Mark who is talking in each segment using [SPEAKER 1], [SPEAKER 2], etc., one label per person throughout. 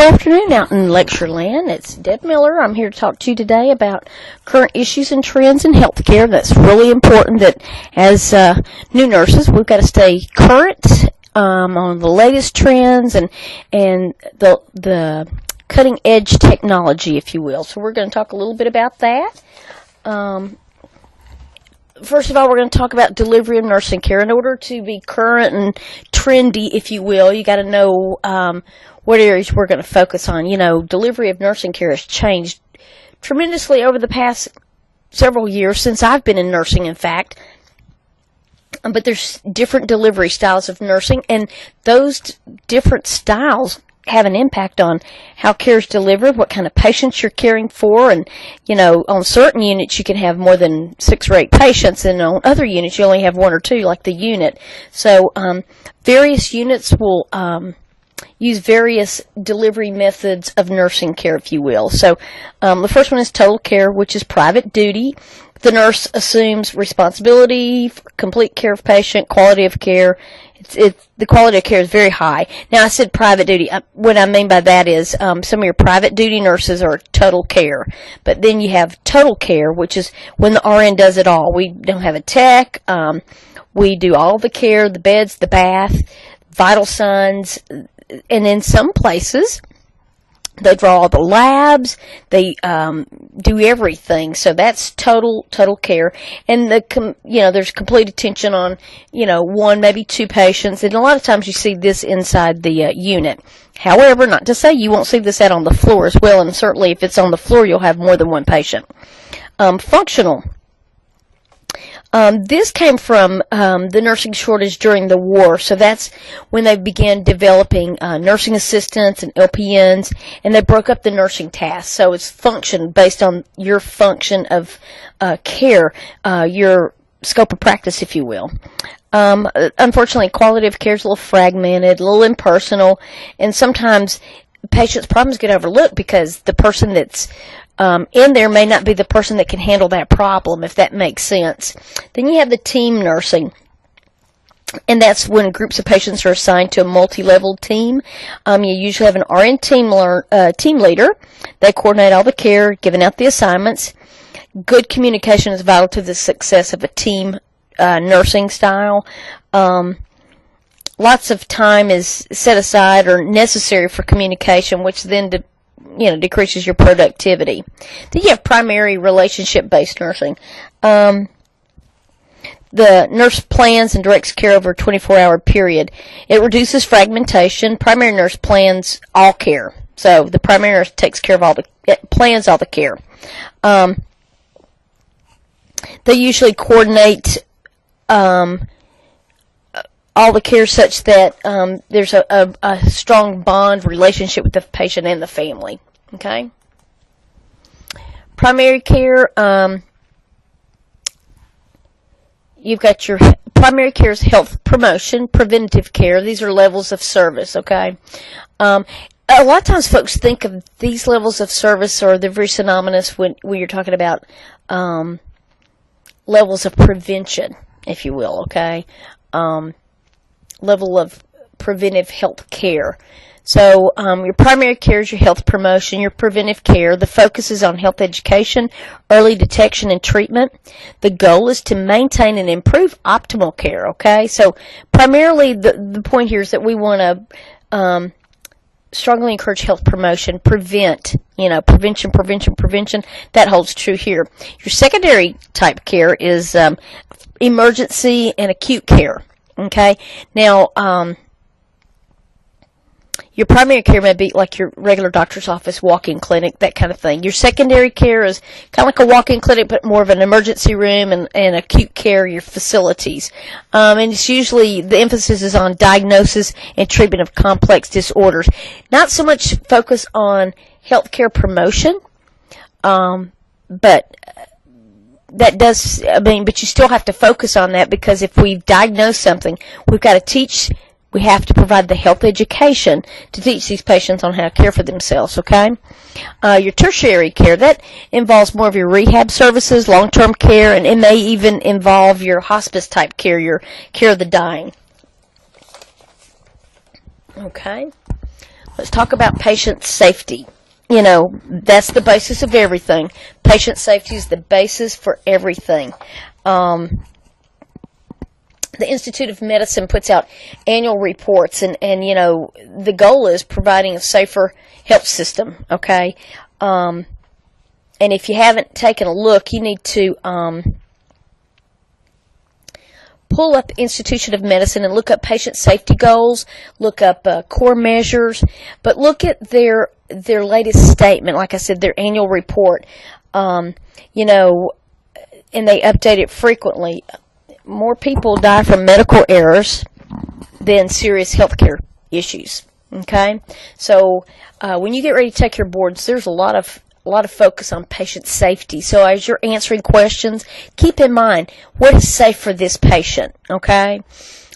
[SPEAKER 1] afternoon out in lecture land. It's Deb Miller. I'm here to talk to you today about current issues and trends in healthcare. That's really important that as new nurses, we've got to stay current on the latest trends and the cutting edge technology, if you will. So we're going to talk a little bit about that. First of all, we're going to talk about delivery of nursing care. In order to be current and trendy, if you will, you got to know what areas we're going to focus on. You know, delivery of nursing care has changed tremendously over the past several years, since I've been in nursing, in fact. But there's different delivery styles of nursing, and those different styles have an impact on how care is delivered, what kind of patients you're caring for, and, you know, on certain units you can have more than 6 or 8 patients, and on other units you only have 1 or 2, like the unit. So various units will use various delivery methods of nursing care, if you will. So the first one is total care, which is private duty. The nurse assumes responsibility for complete care of patient, quality of care. The quality of care is very high. Now, I said private duty. What I mean by that is some of your private duty nurses are total care. But then you have total care, which is when the RN does it all. We don't have a tech. We do all the care, the beds, the bath, vital signs. And in some places, they draw all the labs. They do everything. So that's total care. And there's complete attention on 1, maybe 2 patients. And a lot of times you see this inside the unit. However, not to say you won't see this out on the floor as well. And certainly if it's on the floor, you'll have more than 1 patient. Functional. This came from the nursing shortage during the war, so that's when they began developing nursing assistants and LPNs, and they broke up the nursing tasks. So it's function based on your function of care, your scope of practice, if you will. Unfortunately, quality of care is a little fragmented, a little impersonal, and sometimes patients' problems get overlooked because the person that's in there may not be the person that can handle that problem, if that makes sense. Then you have the team nursing, and that's when groups of patients are assigned to a multi-level team. You usually have an RN team leader. They coordinate all the care, giving out the assignments. Good communication is vital to the success of a team nursing style. Lots of time is set aside or necessary for communication, which then decreases your productivity. Then you have primary relationship-based nursing. The nurse plans and directs care over a 24-hour period. It reduces fragmentation. Primary nurse plans all care. So the primary nurse takes care of plans all the care. They usually coordinate all the care such that there's a strong bond relationship with the patient and the family. Okay? Primary care, you've got your primary care is health promotion, preventative care. These are levels of service, okay? A lot of times folks think of these levels of service, or they're very synonymous when you're talking about levels of prevention, if you will, okay? Level of preventive health care. So your primary care is your health promotion, your preventive care. The focus is on health education, early detection, and treatment. The goal is to maintain and improve optimal care, okay? So primarily the point here is that we want to strongly encourage health promotion, prevention. That holds true here. Your secondary type care is emergency and acute care. Okay, now, your primary care may be like your regular doctor's office, walk-in clinic, that kind of thing. Your secondary care is kind of like a walk-in clinic, but more of an emergency room, and acute care, your facilities. And it's usually, the emphasis is on diagnosis and treatment of complex disorders. Not so much focus on healthcare promotion, but that does, but you still have to focus on that, because if we've diagnosed something, we have to provide the health education to teach these patients on how to care for themselves, okay? Your tertiary care, that involves more of your rehab services, long-term care, and it may even involve your hospice type care, your care of the dying. Okay? let's talk about patient safety. You know, that's the basis of everything. Patient safety is the basis for everything. The Institute of Medicine puts out annual reports, and you know, the goal is providing a safer health system, okay? And if you haven't taken a look, you need to pull up Institute of Medicine and look up patient safety goals, look up core measures, but look at their latest statement, like I said, their annual report, you know, and they update it frequently. More people die from medical errors than serious healthcare issues, okay? So when you get ready to take your boards, there's a lot of focus on patient safety. So as you're answering questions, keep in mind what is safe for this patient, okay?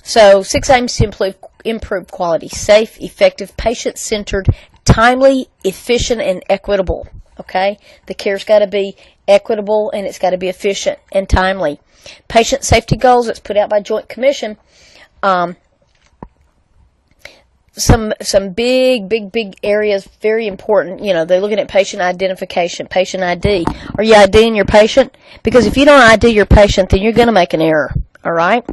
[SPEAKER 1] So 6 aims to improve quality: safe, effective, patient-centered, timely, efficient, and equitable, okay? The care's got to be equitable, and it's got to be efficient and timely. Patient safety goals, that's put out by Joint Commission. Some big areas, very important. You know, they're looking at patient identification, patient ID. Are you IDing your patient? Because if you don't ID your patient, then you're going to make an error. All right?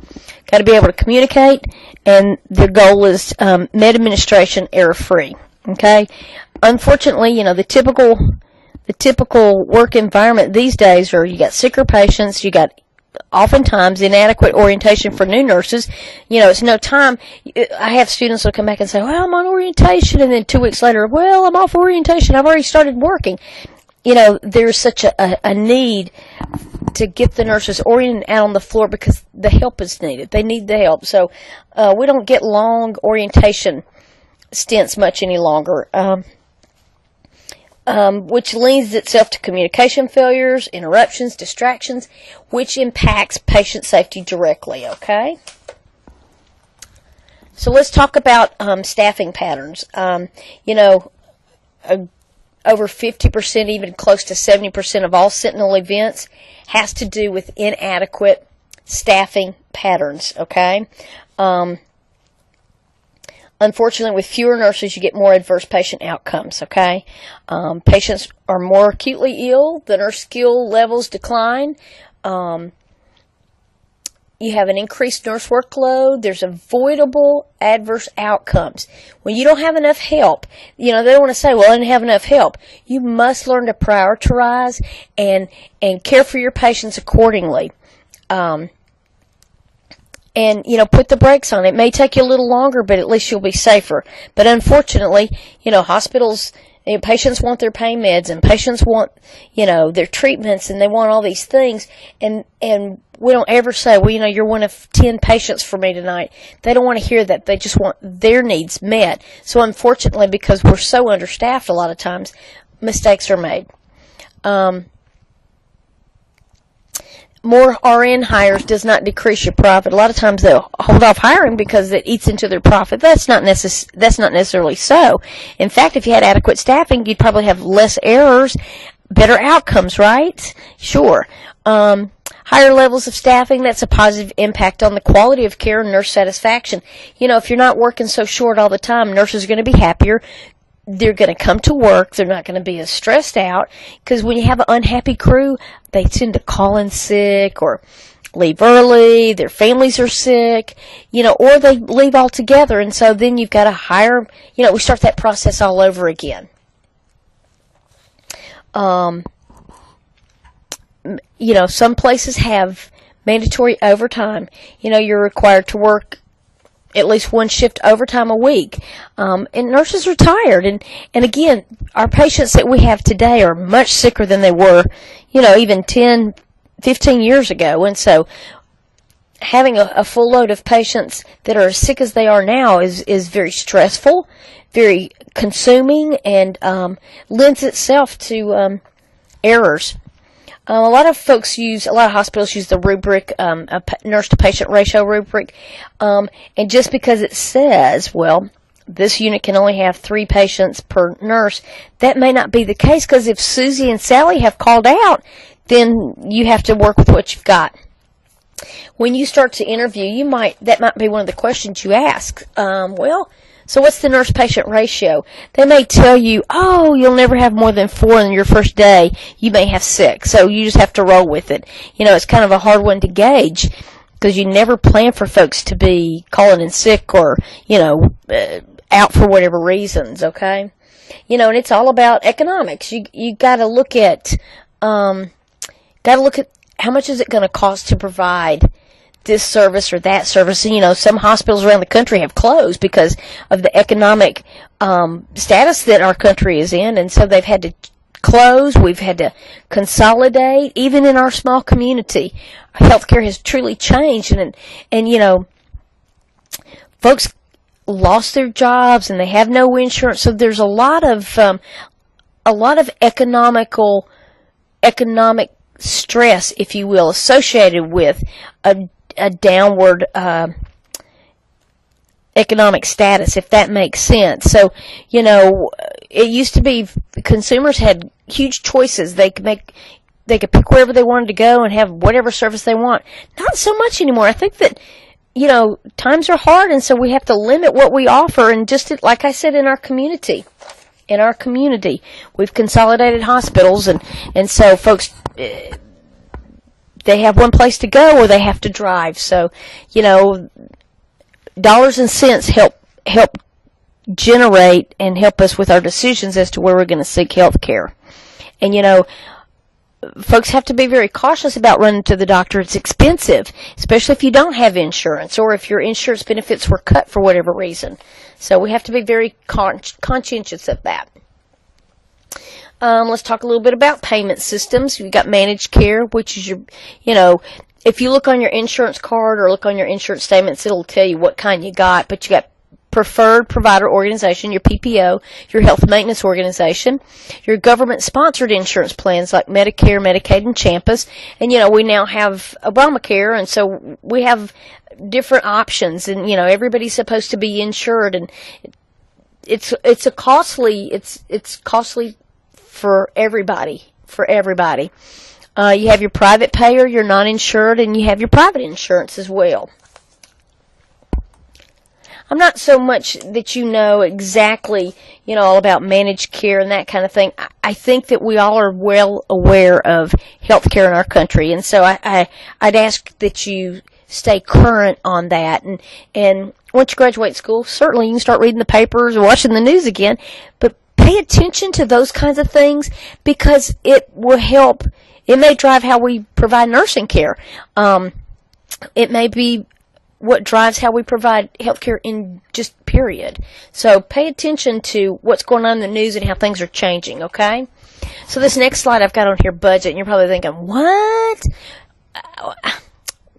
[SPEAKER 1] Got to be able to communicate, and the goal is med administration error-free. Okay? Unfortunately, you know, the typical work environment these days are you got sicker patients, you got oftentimes inadequate orientation for new nurses. You know, it's no time. I have students who come back and say, well, I'm on orientation, and then 2 weeks later, well, I'm off orientation, I've already started working. You know, there's such a need to get the nurses oriented out on the floor because the help is needed. They need the help. So we don't get long orientation stints much any longer. Which lends itself to communication failures, interruptions, distractions, which impacts patient safety directly, okay? So let's talk about staffing patterns. You know, over 50%, even close to 70% of all Sentinel events has to do with inadequate staffing patterns, okay? Unfortunately, with fewer nurses, you get more adverse patient outcomes, okay? Patients are more acutely ill. The nurse skill levels decline. You have an increased nurse workload. There's avoidable adverse outcomes. When you don't have enough help, you know, they don't want to say, well, I didn't have enough help. You must learn to prioritize and care for your patients accordingly. And, you know, put the brakes on. It may take you a little longer, but at least you'll be safer. But unfortunately, you know, hospitals, you know, patients want their pain meds, and patients want, you know, their treatments, and they want all these things. And we don't ever say, well, you know, you're one of 10 patients for me tonight. They don't want to hear that. They just want their needs met. So unfortunately, because we're so understaffed a lot of times, mistakes are made. More RN hires does not decrease your profit. A lot of times they'll hold off hiring because it eats into their profit. That's not necessarily so. In fact, if you had adequate staffing, you'd probably have less errors, better outcomes, right? Sure. Higher levels of staffing, that's a positive impact on the quality of care and nurse satisfaction. You know, if you're not working so short all the time, nurses are going to be happier. They're going to come to work. They're not going to be as stressed out, because when you have an unhappy crew, they tend to call in sick or leave early. Their families are sick, you know, or they leave altogether. And so then you've got to hire, you know, we start that process all over again. You know, some places have mandatory overtime. You know, you're required to work at least one shift overtime a week. And nurses are tired. And again, our patients that we have today are much sicker than they were, you know, even 10, 15 years ago. And so having a full load of patients that are as sick as they are now is very stressful, very consuming, and lends itself to errors. A lot of hospitals use the rubric, a nurse-to-patient ratio rubric, and just because it says, well, this unit can only have 3 patients per nurse, that may not be the case, because if Susie and Sally have called out, then you have to work with what you've got. When you start to interview, that might be one of the questions you ask. Well, So what's the nurse-patient ratio? They may tell you, oh, you'll never have more than 4 in your first day. You may have 6. So you just have to roll with it. It's kind of a hard one to gauge because you never plan for folks to be calling in sick or, out for whatever reasons, okay? And it's all about economics. You got to look at how much is it going to cost to provide this service or that service. Some hospitals around the country have closed because of the economic status that our country is in, and so they've had to close. We've had to consolidate. Even in our small community, healthcare has truly changed, and folks lost their jobs and they have no insurance. So there's a lot of economic stress, if you will, associated with a downward economic status, if that makes sense. So, it used to be consumers had huge choices. They could pick wherever they wanted to go and have whatever service they want. Not so much anymore. I think that, times are hard, and so we have to limit what we offer. And just like I said, in our community, we've consolidated hospitals, and so folks, they have one place to go or they have to drive. So, dollars and cents help generate and help us with our decisions as to where we're going to seek health care. And, folks have to be very cautious about running to the doctor. It's expensive, especially if you don't have insurance or if your insurance benefits were cut for whatever reason. So we have to be very conscientious of that. Let's talk a little bit about payment systems. You've got managed care, which is if you look on your insurance card or look on your insurance statements, it'll tell you what kind you got. But you got preferred provider organization, your PPO, your health maintenance organization, your government-sponsored insurance plans like Medicare, Medicaid, and CHAMPUS. And, we now have Obamacare, and so we have different options. And, everybody's supposed to be insured, and it's costly for everybody. You have your private payer, your non-insured, and you have your private insurance as well. I'm not so much that exactly, all about managed care and that kind of thing. I think that we all are well aware of healthcare in our country, and so I'd ask that you stay current on that. And once you graduate school, certainly you can start reading the papers or watching the news again, but pay attention to those kinds of things because it will help. It may drive how we provide nursing care. It may be what drives how we provide healthcare in just period. So pay attention to what's going on in the news and how things are changing, okay? So this next slide I've got on here, budget, and you're probably thinking, what?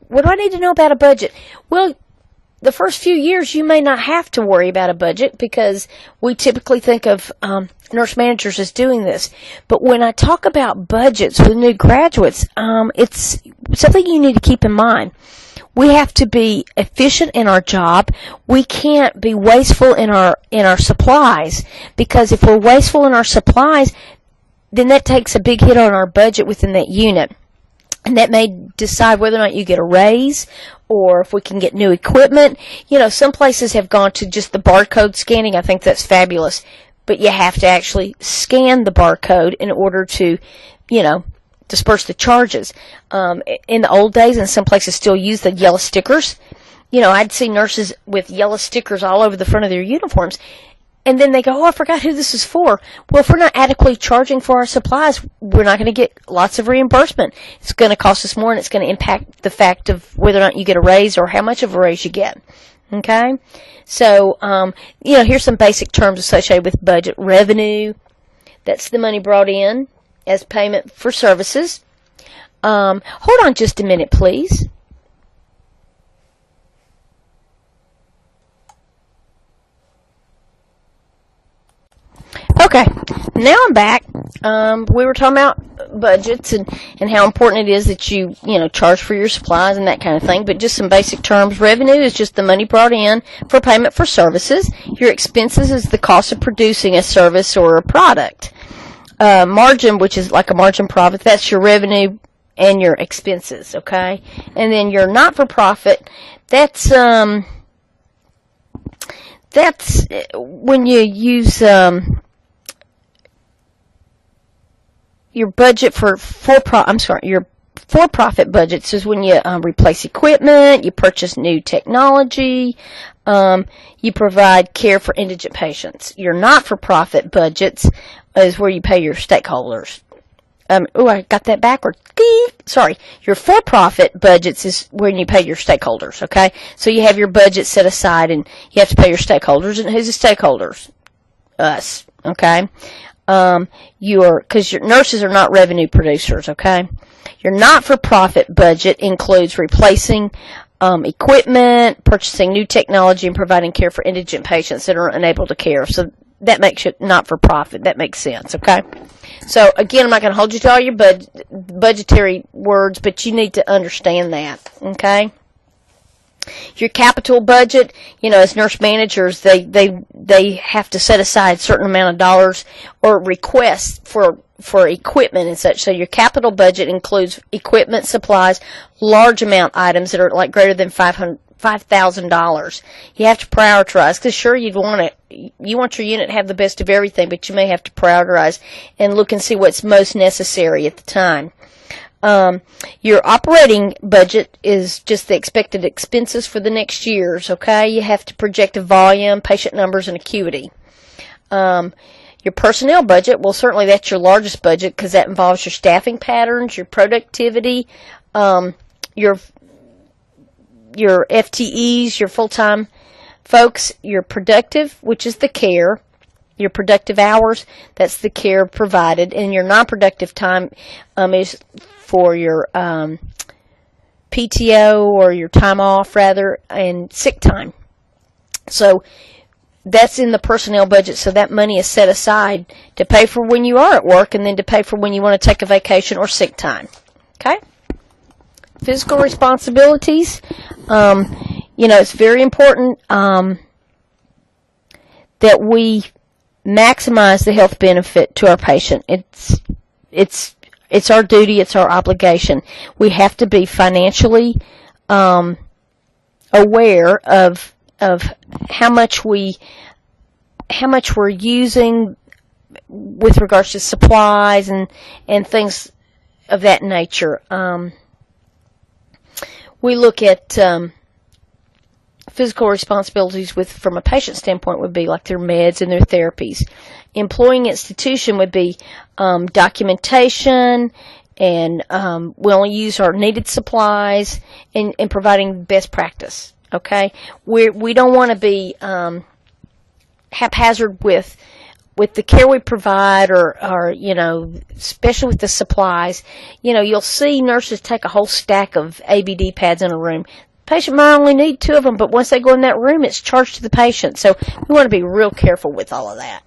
[SPEAKER 1] What do I need to know about a budget? Well, the first few years you may not have to worry about a budget because we typically think of nurse managers as doing this. But when I talk about budgets with new graduates, it's something you need to keep in mind. We have to be efficient in our job. We can't be wasteful in our supplies, because if we're wasteful in our supplies, then that takes a big hit on our budget within that unit. And that may decide whether or not you get a raise or if we can get new equipment. Some places have gone to just the barcode scanning. I think that's fabulous. But you have to actually scan the barcode in order to, disperse the charges. In the old days, and some places still use the yellow stickers. I'd see nurses with yellow stickers all over the front of their uniforms. And then they go, oh, I forgot who this is for. Well, if we're not adequately charging for our supplies, we're not going to get lots of reimbursement. It's going to cost us more, and it's going to impact the fact of whether or not you get a raise or how much of a raise you get. Okay? So, here's some basic terms associated with budget. Revenue, that's the money brought in as payment for services. Hold on just a minute, please. Okay, now I'm back. We were talking about budgets and how important it is that you charge for your supplies and that kind of thing, but just some basic terms. Revenue is just the money brought in for payment for services. Your expenses is the cost of producing a service or a product. Margin, which is like a margin profit, that's your revenue and your expenses, okay? And then your not-for-profit, that's that's when you use your budget for your for-profit budgets is when you replace equipment, you purchase new technology, you provide care for indigent patients. Your not-for-profit budgets is where you pay your stakeholders. I got that backwards. Sorry. Your for-profit budgets is when you pay your stakeholders, okay? So you have your budget set aside and you have to pay your stakeholders. And who's the stakeholders? Us, okay? Because your nurses are not revenue producers, okay? Your not-for-profit budget includes replacing equipment, purchasing new technology, and providing care for indigent patients that are unable to care. So that makes it not-for-profit. That makes sense, okay? So, again, I'm not going to hold you to all your budgetary words, but you need to understand that, okay? Your capital budget, as nurse managers, they have to set aside a certain amount of dollars or requests for equipment and such. So your capital budget includes equipment, supplies, large amount items that are like greater than $5,000. You have to prioritize because sure you want your unit to have the best of everything, but you may have to prioritize and look and see what's most necessary at the time. Your operating budget is just the expected expenses for the next years, okay? You have to project a volume, patient numbers, and acuity. Your personnel budget, well, certainly that's your largest budget because that involves your staffing patterns, your productivity, your FTEs, your full-time folks, your productive, which is the care, your productive hours, that's the care provided, and your non-productive time is for your PTO or your time off, rather, and sick time. So that's in the personnel budget, so that money is set aside to pay for when you are at work and then to pay for when you want to take a vacation or sick time. Okay? Physical responsibilities. It's very important that we maximize the health benefit to our patient. It's our duty. It's our obligation. We have to be financially aware of how much we're using with regards to supplies and things of that nature. We look at physical responsibilities from a patient standpoint would be like their meds and their therapies. Employing institution would be documentation, and we only use our needed supplies and providing best practice. Okay, we don't want to be haphazard with the care we provide, or especially with the supplies. You'll see nurses take a whole stack of ABD pads in a room. Patient might only need 2 of them, but once they go in that room, it's charged to the patient. So we want to be real careful with all of that.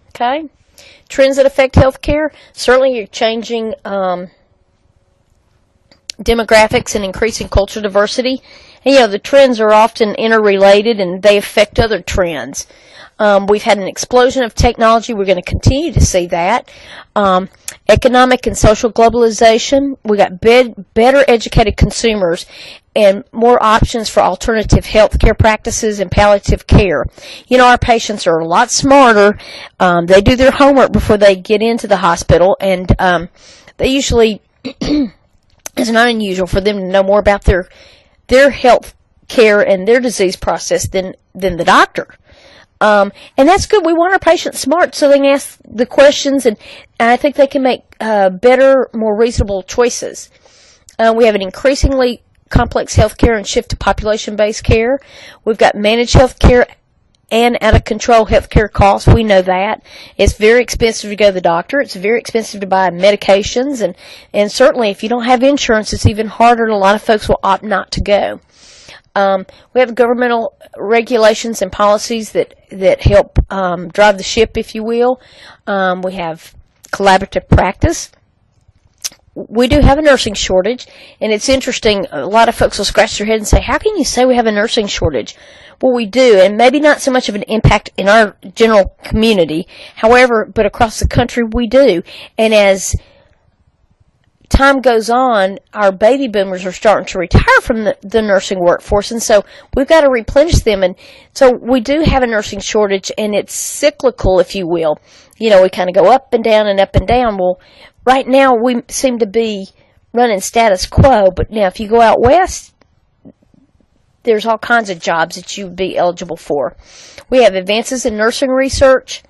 [SPEAKER 1] Okay? Trends that affect healthcare. Certainly you're changing demographics and increasing cultural diversity. And, the trends are often interrelated and they affect other trends. We've had an explosion of technology. We're going to continue to see that. Economic and social globalization. We got better educated consumers and more options for alternative health care practices and palliative care. Our patients are a lot smarter. They do their homework before they get into the hospital, and they usually, it's not unusual for them to know more about their health care and their disease process than the doctor. And that's good. We want our patients smart so they can ask the questions, and I think they can make better, more reasonable choices. We have an increasingly complex health care and shift to population-based care. We've got managed health care and out-of-control health care costs. We know that. It's very expensive to go to the doctor. It's very expensive to buy medications. And certainly if you don't have insurance, it's even harder, and a lot of folks will opt not to go. We have governmental regulations and policies that help drive the ship, if you will. We have collaborative practice. We do have a nursing shortage, and it's interesting. A lot of folks will scratch their head and say, how can you say we have a nursing shortage? Well, we do, and maybe not so much of an impact in our general community. However, but across the country, we do. And as time goes on, our baby boomers are starting to retire from the nursing workforce, and so we've got to replenish them. And so we do have a nursing shortage, and it's cyclical, if you will. We kind of go up and down and up and down. Well, right now we seem to be running status quo, but now if you go out west, there's all kinds of jobs that you would be eligible for. We have advances in nursing research.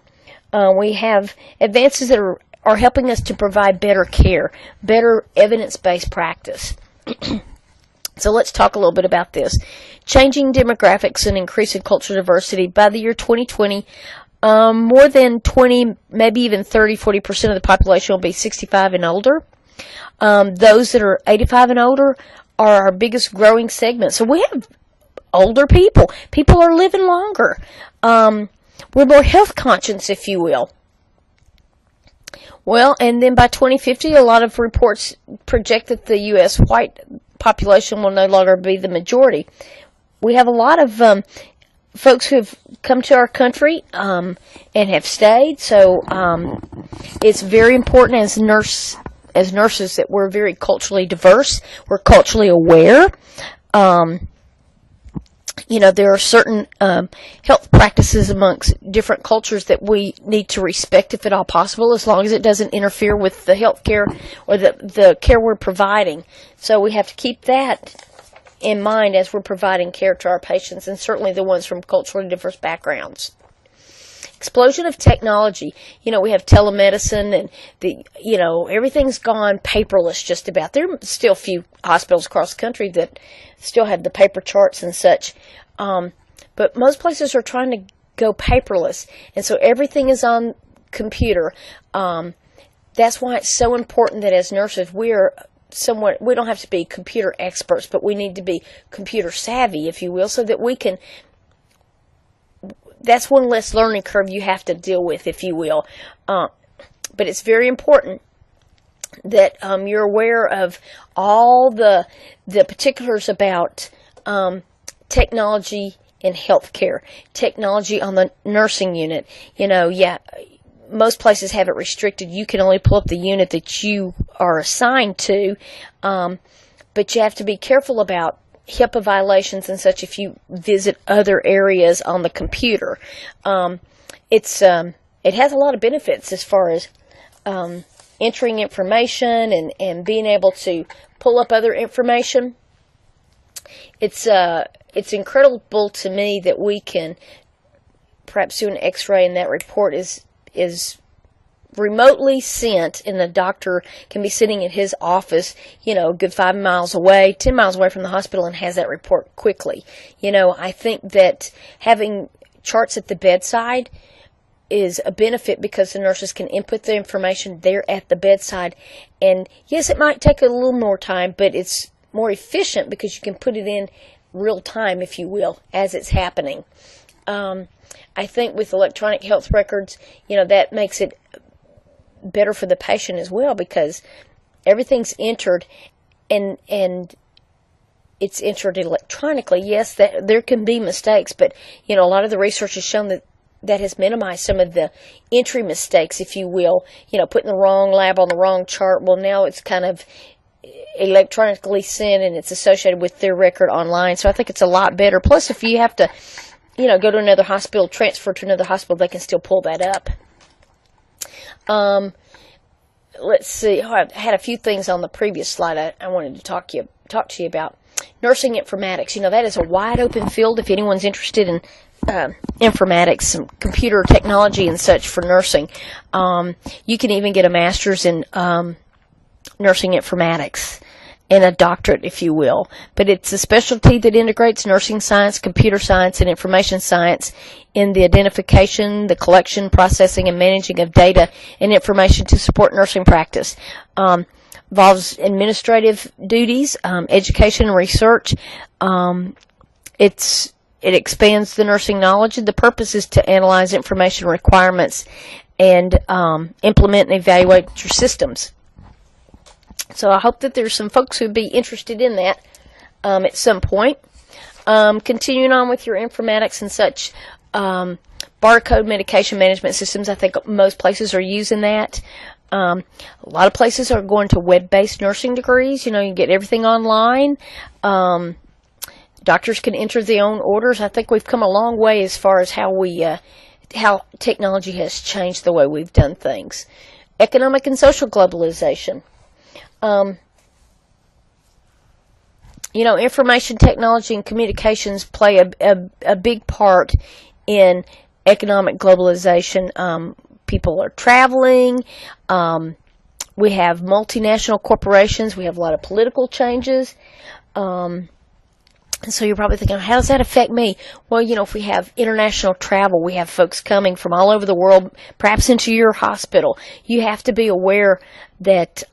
[SPEAKER 1] We have advances that are helping us to provide better care, better evidence-based practice. So let's talk a little bit about this. Changing demographics and increasing cultural diversity. By the year 2020, more than 20, maybe even 30, 40% of the population will be 65 and older. Those that are 85 and older are our biggest growing segment. So we have older people. People are living longer. We're more health conscious, if you will. Well, and then by 2050, a lot of reports project that the U.S. white population will no longer be the majority. We have a lot of folks who have come to our country and have stayed. So it's very important as nurses that we're very culturally diverse. We're culturally aware. There are certain health practices amongst different cultures that we need to respect if at all possible, as long as it doesn't interfere with the health care or the care we're providing. So we have to keep that in mind as we're providing care to our patients, and certainly the ones from culturally diverse backgrounds. Explosion of technology. We have telemedicine and everything's gone paperless just about. There are still a few hospitals across the country that still have the paper charts and such. But most places are trying to go paperless. And so everything is on computer. That's why it's so important that as nurses we don't have to be computer experts, but we need to be computer savvy, if you will, so that we can. That's one less learning curve you have to deal with, if you will. But it's very important that you're aware of all the particulars about technology in healthcare, technology on the nursing unit. Most places have it restricted. You can only pull up the unit that you are assigned to, but you have to be careful about HIPAA violations and such if you visit other areas on the computer. It has a lot of benefits as far as entering information and being able to pull up other information. It's incredible to me that we can perhaps do an x-ray and that report is remotely sent, and the doctor can be sitting in his office, a good 5 miles away, 10 miles away from the hospital, and has that report quickly. I think that having charts at the bedside is a benefit because the nurses can input the information there at the bedside. And yes, it might take a little more time, but it's more efficient because you can put it in real time, if you will, as it's happening. I think with electronic health records, that makes it better for the patient as well, because everything's entered and it's entered electronically. Yes, that there can be mistakes, but a lot of the research has shown that has minimized some of the entry mistakes, if you will. Putting the wrong lab on the wrong chart. Well, now it's kind of electronically sent and it's associated with their record online. So I think it's a lot better. Plus, if you have to, go to another hospital, transfer to another hospital, they can still pull that up. Let's see. I had a few things on the previous slide I wanted to talk to you about. Nursing informatics. That is a wide open field if anyone's interested in informatics and computer technology and such for nursing. You can even get a master's in nursing informatics and a doctorate, if you will. But it's a specialty that integrates nursing science, computer science, and information science in the identification, the collection, processing, and managing of data and information to support nursing practice. Involves administrative duties, education and research. It expands the nursing knowledge, and the purpose is to analyze information requirements and implement and evaluate your systems. So I hope that there's some folks who would be interested in that at some point. Continuing on with your informatics and such, barcode medication management systems, I think most places are using that. A lot of places are going to web-based nursing degrees. You know, you get everything online. Doctors can enter their own orders. I think we've come a long way as far as how technology has changed the way we've done things. Economic and social globalization. You know, information technology and communications play a big part in economic globalization. People are traveling. We have multinational corporations. We have a lot of political changes. And so you're probably thinking, how does that affect me? Well, you know, if we have international travel, we have folks coming from all over the world, perhaps into your hospital. You have to be aware that,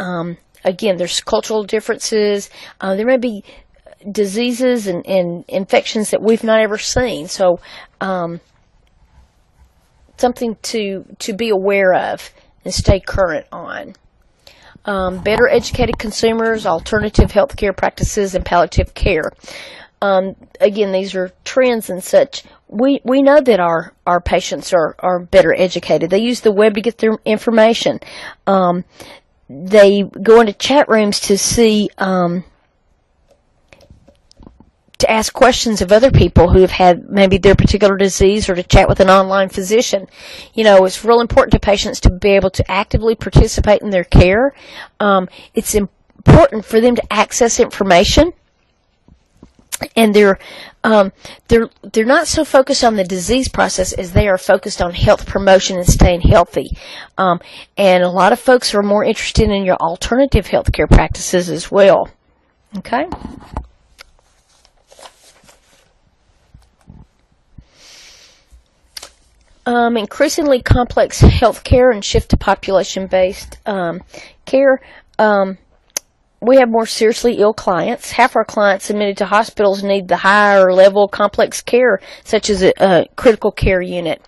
[SPEAKER 1] again, there's cultural differences. There may be diseases and infections that we've not ever seen. So, something to be aware of and stay current on. Better educated consumers, alternative healthcare practices, and palliative care. Again, these are trends and such. We know that our patients are better educated. They use the web to get their information. They go into chat rooms to see, to ask questions of other people who have had maybe their particular disease, or to chat with an online physician. You know, it's real important to patients to be able to actively participate in their care. It's important for them to access information. And they're not so focused on the disease process as they are focused on health promotion and staying healthy. And a lot of folks are more interested in your alternative healthcare practices as well. Okay. Increasingly complex healthcare and shift to population-based care. We have more seriously ill clients. Half our clients admitted to hospitals need the higher level complex care, such as a critical care unit.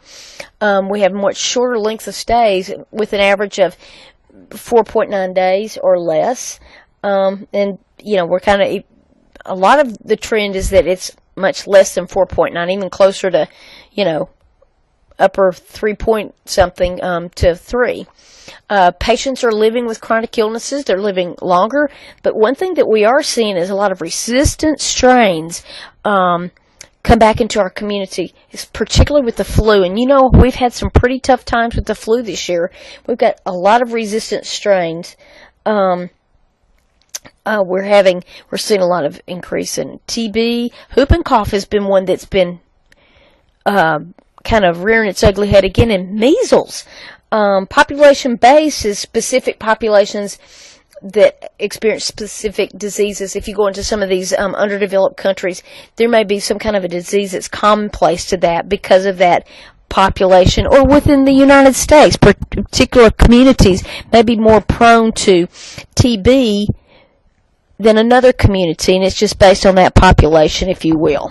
[SPEAKER 1] We have much shorter lengths of stays, with an average of 4.9 days or less. And, you know, we're kind of, a lot of the trend is that it's much less than 4.9, even closer to, you know, upper 3 point something to 3. Patients are living with chronic illnesses. They're living longer. But one thing that we are seeing is a lot of resistant strains come back into our community, particularly with the flu. And you know, we've had some pretty tough times with the flu this year. We've got a lot of resistant strains. We're seeing a lot of increase in TB. Whooping cough has been one that's been kind of rearing its ugly head again, and measles. Population base is specific populations that experience specific diseases. If you go into some of these underdeveloped countries, there may be some kind of a disease that's commonplace to that because of that population. Or within the United States, particular communities may be more prone to TB than another community, and it's just based on that population, if you will.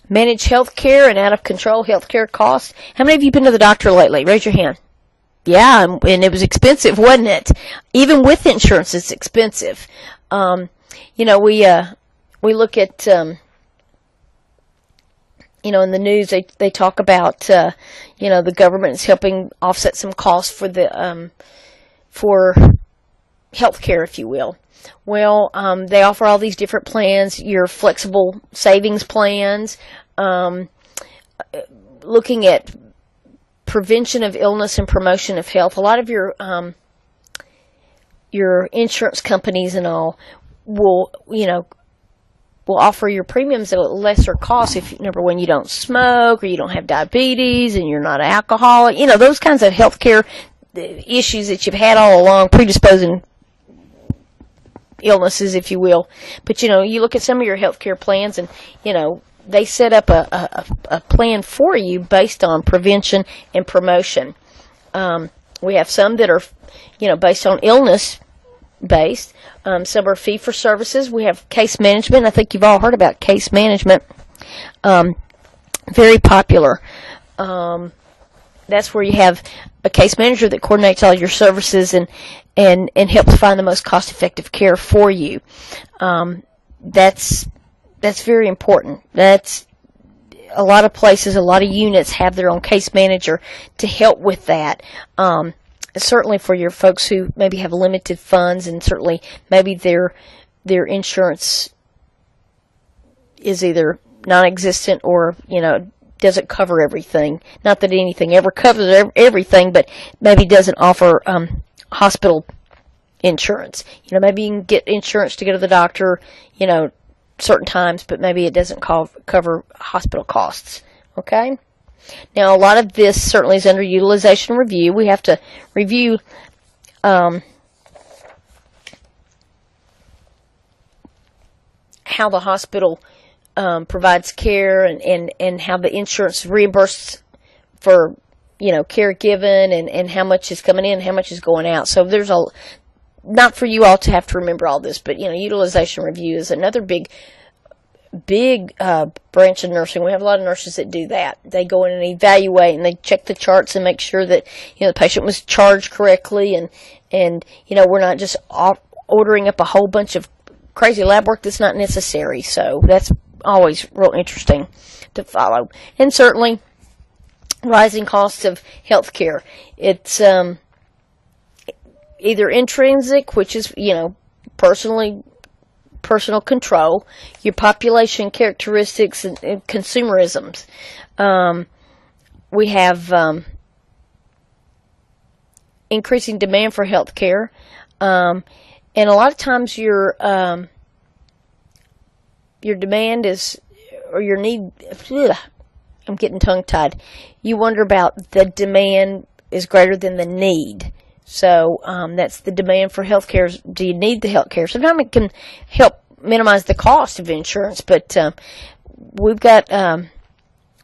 [SPEAKER 1] Managed health care and out-of-control health care costs. How many of you have been to the doctor lately? Raise your hand. Yeah, and it was expensive, wasn't it? Even with insurance, it's expensive. You know, we look at, you know, in the news, they talk about, you know, the government is helping offset some costs for the, for health care, if you will. Well, they offer all these different plans, your flexible savings plans, looking at prevention of illness and promotion of health. A lot of your insurance companies and all will offer your premiums at a lesser cost if, number one, you don't smoke, or you don't have diabetes, and you're not an alcoholic. You know, those kinds of healthcare issues that you've had all along, predisposing illnesses, if you will. But, you know, you look at some of your healthcare plans, and, you know, they set up a plan for you based on prevention and promotion. We have some that are, you know, based on illness based. Some are fee for services. We have case management. I think you've all heard about case management. Very popular. That's where you have a case manager that coordinates all your services and helps find the most cost-effective care for you. That's very important. That's a lot of places, a lot of units have their own case manager to help with that. Certainly for your folks who maybe have limited funds, and certainly maybe their insurance is either non-existent or, doesn't cover everything. Not that anything ever covers everything, but maybe doesn't offer hospital insurance. Maybe you can get insurance to go to the doctor, certain times, but maybe it doesn't cover hospital costs. Okay? Now, a lot of this certainly is under utilization review. We have to review how the hospital provides care and how the insurance reimburses for, care given and how much is coming in, how much is going out. So there's not for you all to have to remember all this, but, utilization review is another big branch of nursing. We have a lot of nurses that do that. They go in and evaluate, and they check the charts and make sure that, the patient was charged correctly, and we're not just ordering up a whole bunch of crazy lab work that's not necessary. So that's always real interesting to follow. And certainly, rising costs of healthcare. It's either intrinsic, which is, personal control, your population characteristics and consumerisms. We have increasing demand for health care. And a lot of times your demand is, or your need, I'm getting tongue-tied. You wonder about the demand is greater than the need. So that's the demand for health care. Do you need the health care? Sometimes it can help minimize the cost of insurance, but we've got,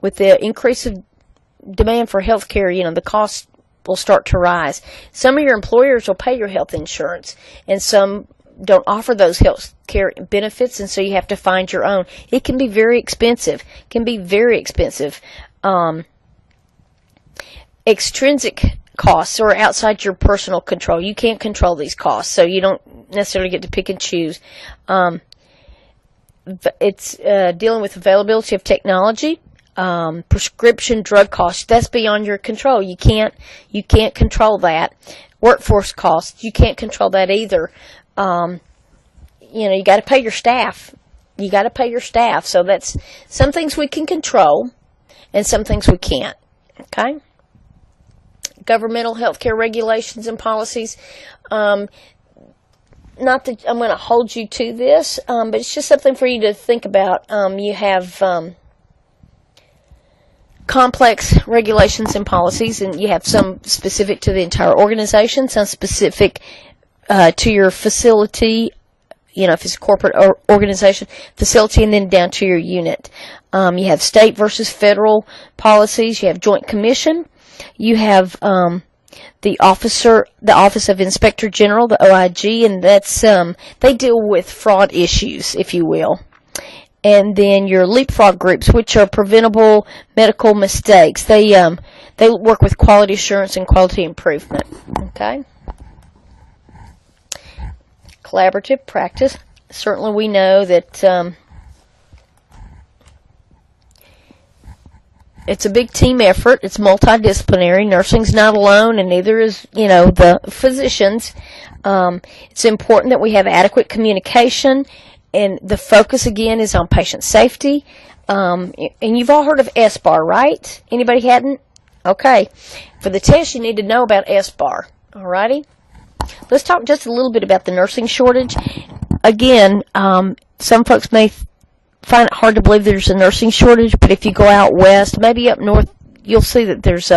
[SPEAKER 1] with the increase of demand for health care, the cost will start to rise. Some of your employers will pay your health insurance, and some don't offer those health care benefits, and so you have to find your own. It can be very expensive. Extrinsic costs are outside your personal control. You can't control these costs, so you don't necessarily get to pick and choose. It's dealing with availability of technology, prescription drug costs. That's beyond your control. You can't control that. Workforce costs, you can't control that either. You got to pay your staff. So that's some things we can control, and some things we can't. Okay. Governmental healthcare regulations and policies. Not that I'm going to hold you to this, but it's just something for you to think about. You have complex regulations and policies, and you have some specific to the entire organization, some specific to your facility, if it's a corporate organization, facility, and then down to your unit. You have state versus federal policies. You have joint commission. You have the Office of Inspector General, the OIG, and that's they deal with fraud issues, if you will. And then your leapfrog groups, which are preventable medical mistakes. They work with quality assurance and quality improvement. Okay. Collaborative practice. Certainly, we know that. It's a big team effort. It's multidisciplinary. Nursing's not alone, and neither is, the physicians. It's important that we have adequate communication, and the focus, again, is on patient safety. And you've all heard of SBAR, right? Anybody hadn't? Okay. For the test, you need to know about SBAR. Alrighty? Let's talk just a little bit about the nursing shortage. Again, some folks may find it hard to believe there's a nursing shortage, but if you go out west, maybe up north, you'll see that there's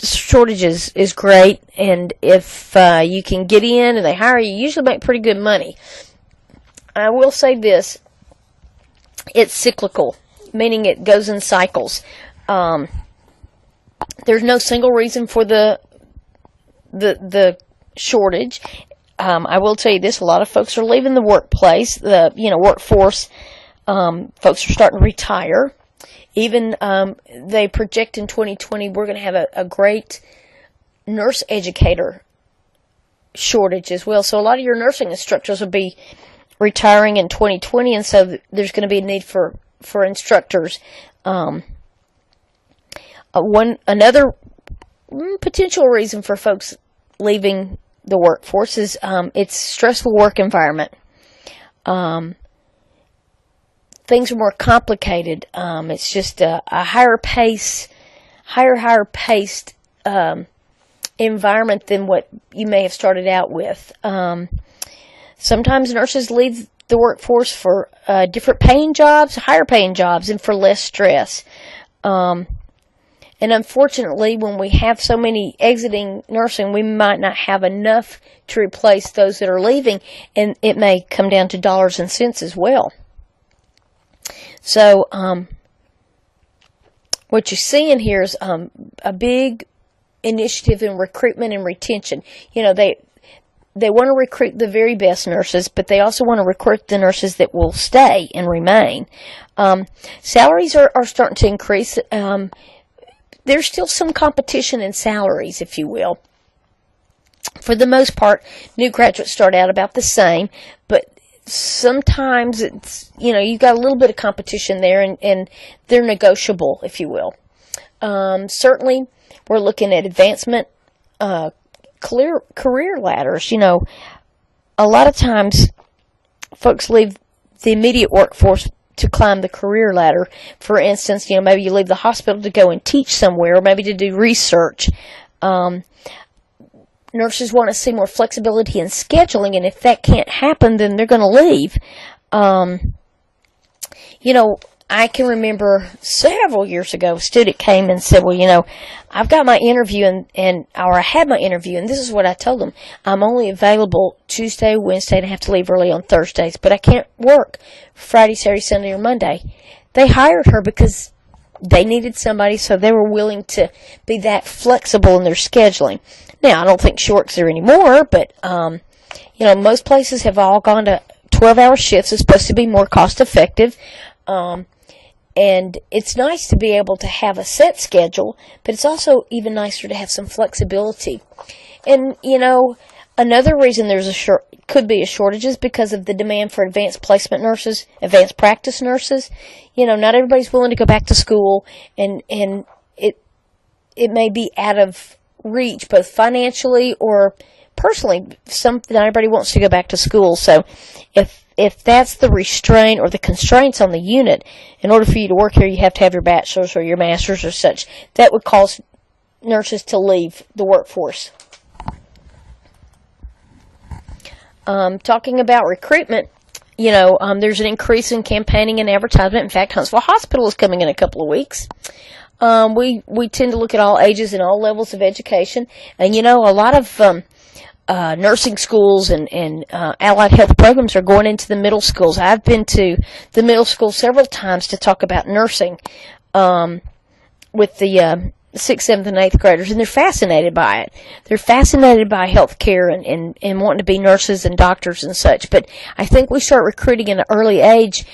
[SPEAKER 1] shortages is great, and if you can get in and they hire you, you usually make pretty good money. I will say this: it's cyclical, meaning it goes in cycles. There's no single reason for the shortage. I will tell you this: a lot of folks are leaving the workplace, the workforce. Folks are starting to retire. Even they project in 2020 we're going to have a great nurse educator shortage as well. So a lot of your nursing instructors will be retiring in 2020, and so there's going to be a need for for instructors. Another potential reason for folks leaving the workforce is it's stressful work environment. Things are more complicated. It's just a higher paced environment than what you may have started out with. Sometimes nurses leave the workforce for different paying jobs, higher paying jobs, and for less stress. And unfortunately, when we have so many exiting nursing, we might not have enough to replace those that are leaving, and it may come down to dollars and cents as well. So, what you see in here is a big initiative in recruitment and retention. You know, they want to recruit the very best nurses, but they also want to recruit the nurses that will stay and remain. Salaries are starting to increase. There's still some competition in salaries, if you will. For the most part, new graduates start out about the same, but sometimes it's, you know, you've got a little bit of competition there, and they're negotiable, if you will. Certainly, we're looking at advancement, career ladders. You know, a lot of times folks leave the immediate workforce to climb the career ladder. For instance, you know, maybe you leave the hospital to go and teach somewhere, or maybe to do research. Nurses want to see more flexibility in scheduling, and if that can't happen, then they're going to leave. You know, I can remember several years ago, a student came and said, well, you know, I've got my interview, or I had my interview, and this is what I told them. I'm only available Tuesday, Wednesday, and I have to leave early on Thursdays, but I can't work Friday, Saturday, Sunday, or Monday. They hired her because they needed somebody, so they were willing to be that flexible in their scheduling. Now, I don't think she works there anymore, but, you know, most places have all gone to 12-hour shifts. It's supposed to be more cost-effective. And it's nice to be able to have a set schedule, but it's also even nicer to have some flexibility. And, you know, another reason could be a shortage is because of the demand for advanced placement nurses, advanced practice nurses. You know, not everybody's willing to go back to school, and it may be out of reach, both financially or personally. Not everybody wants to go back to school. So if that's the restraint or the constraints on the unit, in order for you to work here, you have to have your bachelor's or your master's or such. That would cause nurses to leave the workforce. Talking about recruitment, you know, there's an increase in campaigning and advertisement. In fact, Huntsville Hospital is coming in a couple of weeks. We tend to look at all ages and all levels of education. And, you know, a lot of nursing schools and allied health programs are going into the middle schools. I've been to the middle school several times to talk about nursing with the 6th, 7th, and 8th graders, and they're fascinated by it. They're fascinated by health care and wanting to be nurses and doctors and such. But I think we start recruiting at an early age,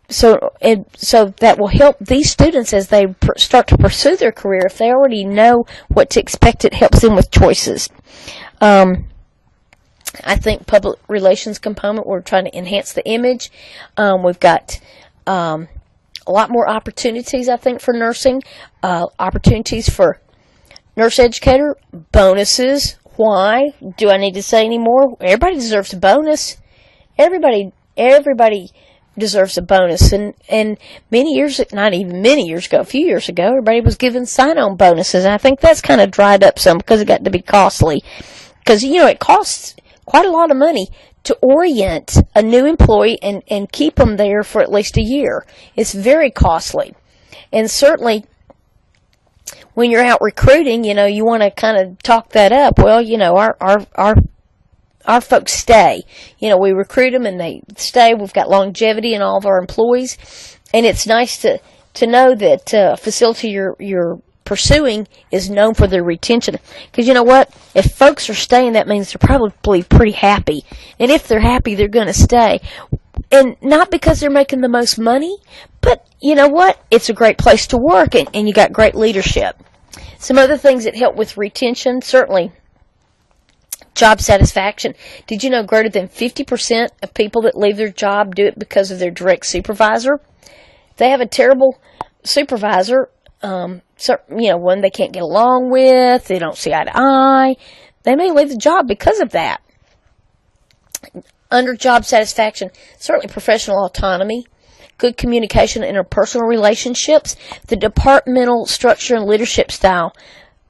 [SPEAKER 1] so that will help these students as they start to pursue their career. If they already know what to expect, it helps them with choices. I think public relations component, we're trying to enhance the image. We've got a lot more opportunities, I think, for nursing. Opportunities for nurse educator, bonuses. Why? Do I need to say any more? Everybody deserves a bonus. Everybody deserves a bonus. And many years, not even many years ago, a few years ago, everybody was given sign-on bonuses. And I think that's kind of dried up some because it got to be costly. Because, you know, it costs quite a lot of money to orient a new employee and keep them there for at least a year. It's very costly. And certainly, when you're out recruiting, you know, you want to kind of talk that up. Well, you know, our folks stay. You know, we recruit them and they stay. We've got longevity in all of our employees. And it's nice to know that a facility you're pursuing is known for their retention. Because you know what? If folks are staying, that means they're probably pretty happy. And if they're happy, they're going to stay. And not because they're making the most money, but you know what? It's a great place to work, and you got great leadership. Some other things that help with retention, certainly Job satisfaction. Did you know greater than 50% of people that leave their job do it because of their direct supervisor? They have a terrible supervisor, one they can't get along with, they don't see eye to eye. They may leave the job because of that. Under job satisfaction, certainly professional autonomy, good communication, interpersonal relationships, the departmental structure and leadership style,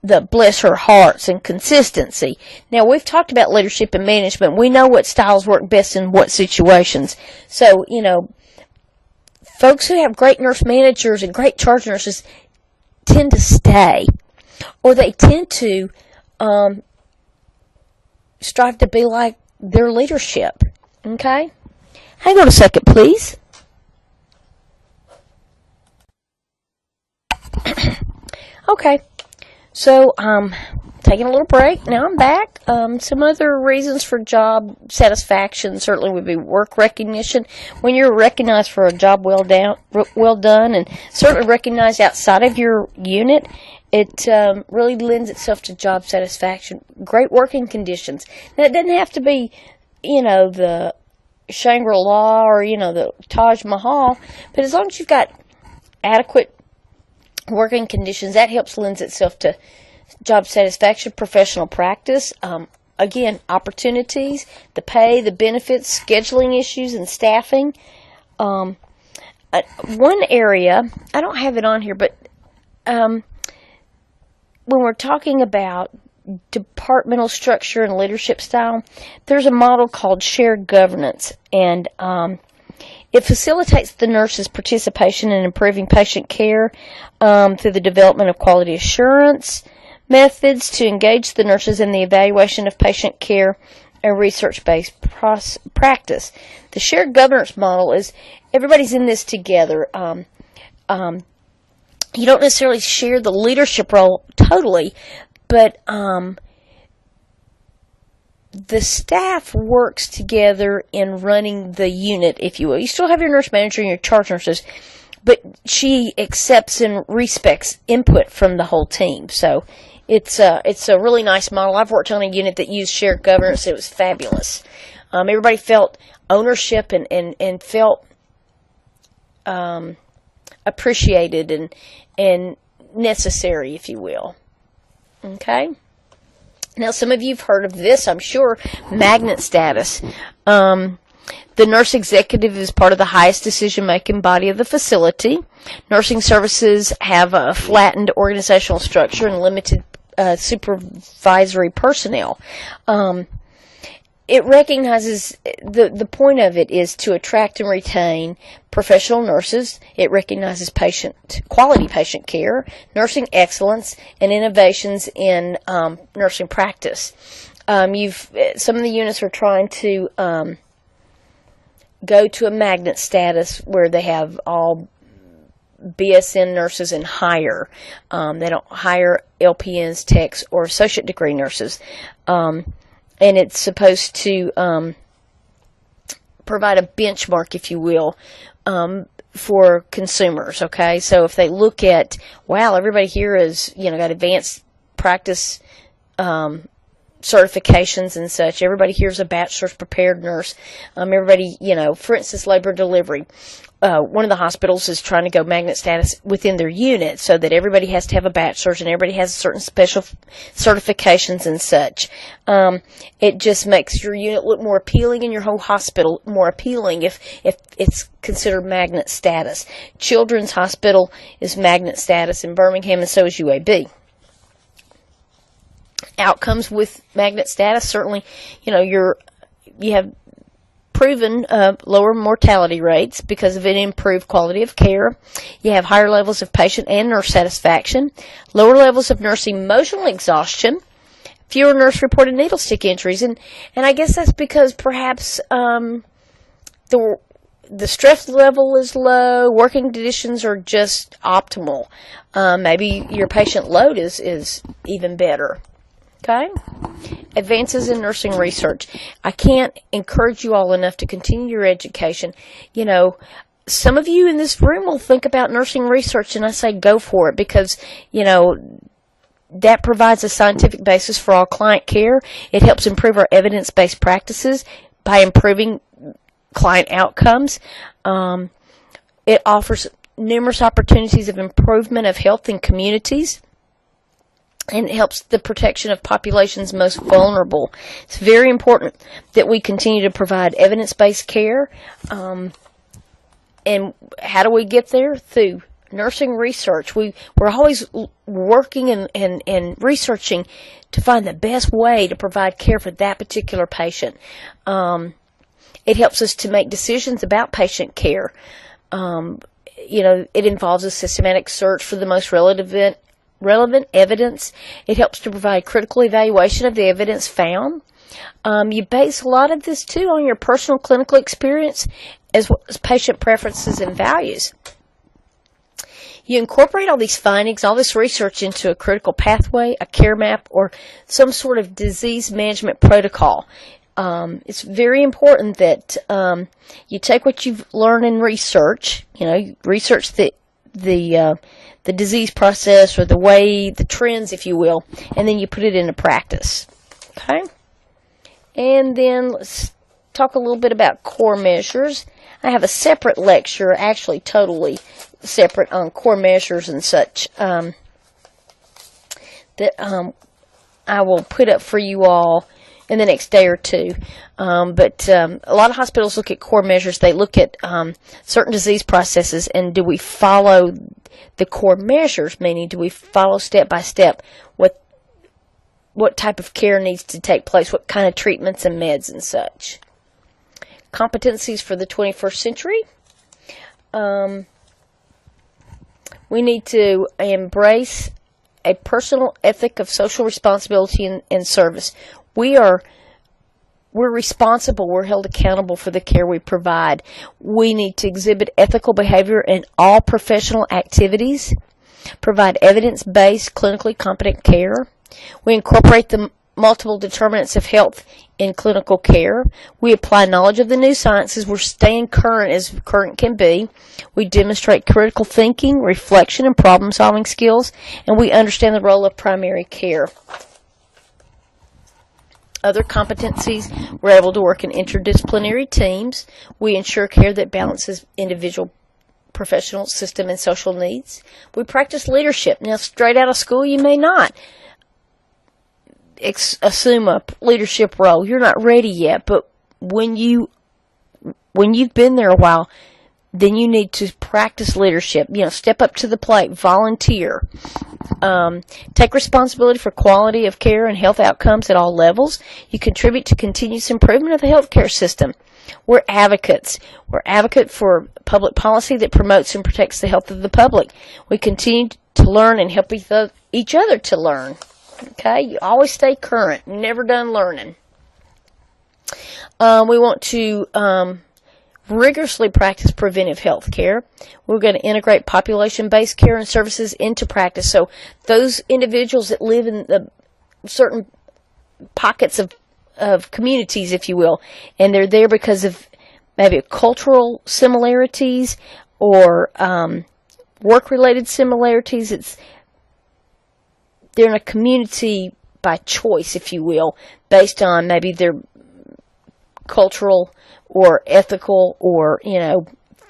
[SPEAKER 1] the bless her hearts, and consistency. Now, we've talked about leadership and management. We know what styles work best in what situations. So, folks who have great nurse managers and great charge nurses tend to stay, or they tend to strive to be like their leadership. Okay? Hang on a second, please. Okay. So, taking a little break. Now I'm back. Some other reasons for job satisfaction certainly would be work recognition. When you're recognized for a job well done, and certainly recognized outside of your unit, it really lends itself to job satisfaction. Great working conditions. Now, it doesn't have to be, the Shangri-La or, the Taj Mahal, but as long as you've got adequate working conditions, that helps lends itself to job satisfaction, professional practice, again, opportunities, the pay, the benefits, scheduling issues, and staffing. One area, I don't have it on here, but when we're talking about departmental structure and leadership style, there's a model called shared governance, and it facilitates the nurse's participation in improving patient care through the development of quality assurance methods to engage the nurses in the evaluation of patient care and research-based practice. The shared governance model is everybody's in this together. You don't necessarily share the leadership role totally, but the staff works together in running the unit, if you will. You still have your nurse manager and your charge nurses, but she accepts and respects input from the whole team. So it's a really nice model. I've worked on a unit that used shared governance. It was fabulous. Everybody felt ownership and felt appreciated and necessary, if you will. Okay? Now, some of you have heard of this, I'm sure, magnet status. The nurse executive is part of the highest decision-making body of the facility. Nursing services have a flattened organizational structure and limited supervisory personnel. It recognizes, the point of it is to attract and retain professional nurses. It recognizes quality patient care, nursing excellence, and innovations in nursing practice. Some of the units are trying to go to a magnet status where they have all BSN nurses and higher. They don't hire LPNs, techs, or associate degree nurses. And it's supposed to provide a benchmark, if you will, for consumers, okay? So if they look at, wow, everybody here is, got advanced practice certifications and such. Everybody here is a bachelor's prepared nurse. Everybody, for instance, labor and delivery. One of the hospitals is trying to go magnet status within their unit so that everybody has to have a bachelor's and everybody has certain special certifications and such. It just makes your unit look more appealing and your whole hospital more appealing if it's considered magnet status. Children's Hospital is magnet status in Birmingham, and so is UAB. Outcomes with magnet status, certainly, you have proven lower mortality rates because of an improved quality of care. You have higher levels of patient and nurse satisfaction, lower levels of nurse emotional exhaustion, fewer nurse-reported needle stick injuries, and I guess that's because perhaps the stress level is low, working conditions are just optimal. Maybe your patient load is even better. Okay? Advances in nursing research. I can't encourage you all enough to continue your education. Some of you in this room will think about nursing research, and I say go for it because, that provides a scientific basis for all client care. It helps improve our evidence-based practices by improving client outcomes. It offers numerous opportunities of improvement of health in communities, and it helps the protection of populations most vulnerable. It's very important that we continue to provide evidence-based care. And how do we get there? Through nursing research. We're always working and researching to find the best way to provide care for that particular patient. It helps us to make decisions about patient care. It involves a systematic search for the most relevant evidence. It helps to provide critical evaluation of the evidence found. You base a lot of this, too, on your personal clinical experience as well as patient preferences and values. You incorporate all these findings, all this research into a critical pathway, a care map, or some sort of disease management protocol. It's very important that you take what you've learned in research, research the disease process or the trends, if you will, and then you put it into practice. Okay? And then let's talk a little bit about core measures. I have a separate lecture, actually totally separate, on core measures and such, that I will put up for you all in the next day or two. But a lot of hospitals look at core measures. They look at certain disease processes, and do we follow the core measures, meaning do we follow step by step what type of care needs to take place, what kind of treatments and meds and such. Competencies for the 21st century. We need to embrace a personal ethic of social responsibility and service. We're responsible, we're held accountable for the care we provide. We need to exhibit ethical behavior in all professional activities, provide evidence-based, clinically competent care. We incorporate the multiple determinants of health in clinical care. We apply knowledge of the new sciences. We're staying current as current can be. We demonstrate critical thinking, reflection, and problem-solving skills, and we understand the role of primary care. Other competencies, we're able to work in interdisciplinary teams. We ensure care that balances individual, professional, system, and social needs. We practice leadership. Now, straight out of school, you may not assume a leadership role. You're not ready yet, but when you've been there a while, then you need to practice leadership. Step up to the plate, volunteer. Take responsibility for quality of care and health outcomes at all levels. You contribute to continuous improvement of the healthcare system. We're advocates. We're advocate for public policy that promotes and protects the health of the public. We continue to learn and help each other to learn. Okay? You always stay current. You're never done learning. We want to rigorously practice preventive health care. We're going to integrate population-based care and services into practice. So those individuals that live in the certain pockets of communities, if you will, and they're there because of maybe cultural similarities or work-related similarities, they're in a community by choice, if you will, based on maybe their cultural or ethical or,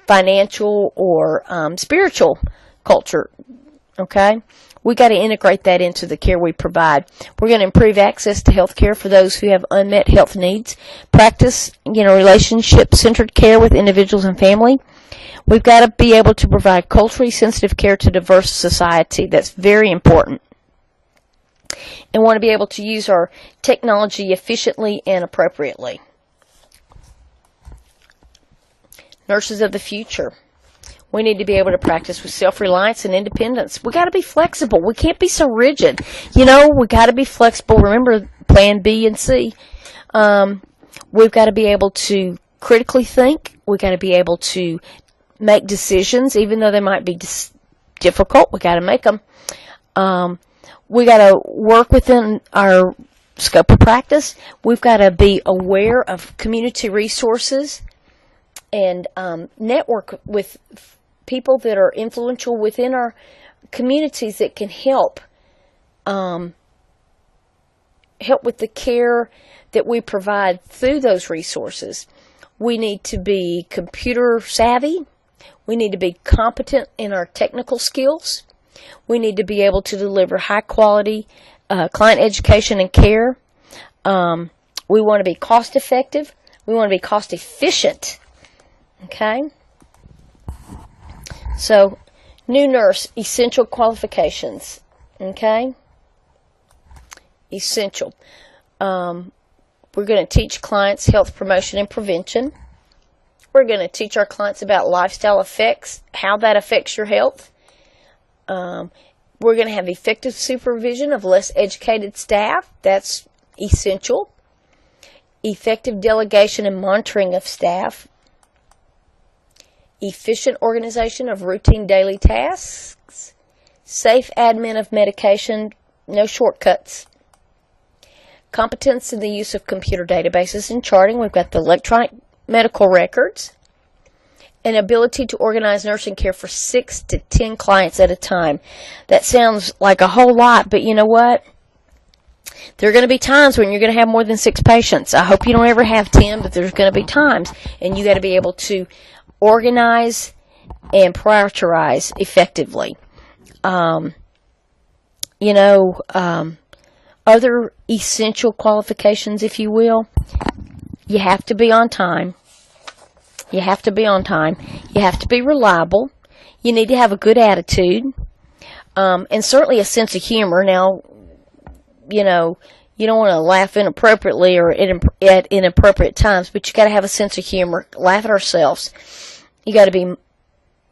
[SPEAKER 1] financial or spiritual culture, okay? We got to integrate that into the care we provide. We're going to improve access to health care for those who have unmet health needs, practice, relationship-centered care with individuals and family. We've got to be able to provide culturally sensitive care to diverse society. That's very important. And want to be able to use our technology efficiently and appropriately. Nurses of the future. We need to be able to practice with self-reliance and independence. We got to be flexible. We can't be so rigid. We got to be flexible. Remember plan B and C. We've got to be able to critically think. We've got to be able to make decisions, even though they might be difficult. We got to make them. We got to work within our scope of practice. We've got to be aware of community resources and network with people that are influential within our communities that can help help with the care that we provide through those resources. We need to be computer savvy. We need to be competent in our technical skills. We need to be able to deliver high quality client education and care. We want to be cost effective. We want to be cost efficient. Okay? So, new nurse, essential qualifications. Okay? Essential. We're going to teach clients health promotion and prevention. We're going to teach our clients about lifestyle effects, how that affects your health. We're going to have effective supervision of less educated staff. That's essential. Effective delegation and monitoring of staff. Efficient organization of routine daily tasks. Safe admin of medication. No shortcuts. Competence in the use of computer databases and charting. We've got the electronic medical records. An ability to organize nursing care for 6 to 10 clients at a time. That sounds like a whole lot, but you know what? There are going to be times when you're going to have more than 6 patients. I hope you don't ever have 10, but there's going to be times, and you got to be able to organize and prioritize effectively. Other essential qualifications, if you will, you have to be on time. You have to be on time. You have to be reliable. You need to have a good attitude. And certainly a sense of humor. Now, you don't want to laugh inappropriately or at inappropriate times, but you got to have a sense of humor. Laugh at ourselves. You got to be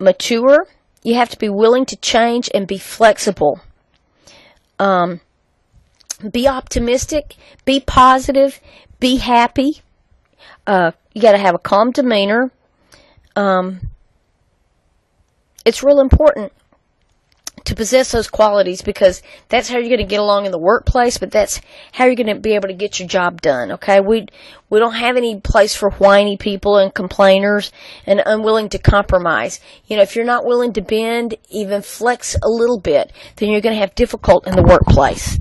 [SPEAKER 1] mature. You have to be willing to change and be flexible. Be optimistic. Be positive. Be happy. You got to have a calm demeanor. It's real important to possess those qualities because that's how you're going to get along in the workplace, but that's how you're going to be able to get your job done, okay? We don't have any place for whiny people and complainers and unwilling to compromise. If you're not willing to bend, even flex a little bit, then you're going to have difficulty in the workplace.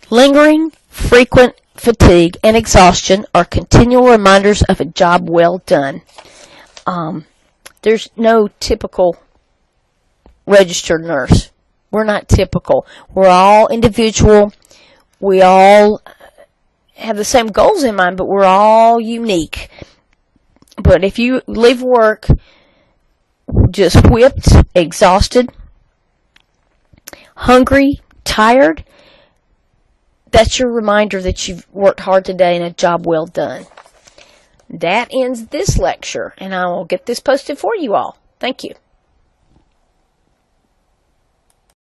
[SPEAKER 1] Lingering, frequent fatigue, and exhaustion are continual reminders of a job well done. There's no typical registered nurse. We're not typical. We're all individual. We all have the same goals in mind, but we're all unique. But if you leave work just whipped, exhausted, hungry, tired, that's your reminder that you've worked hard today and a job well done. That ends this lecture, and I will get this posted for you all. Thank you.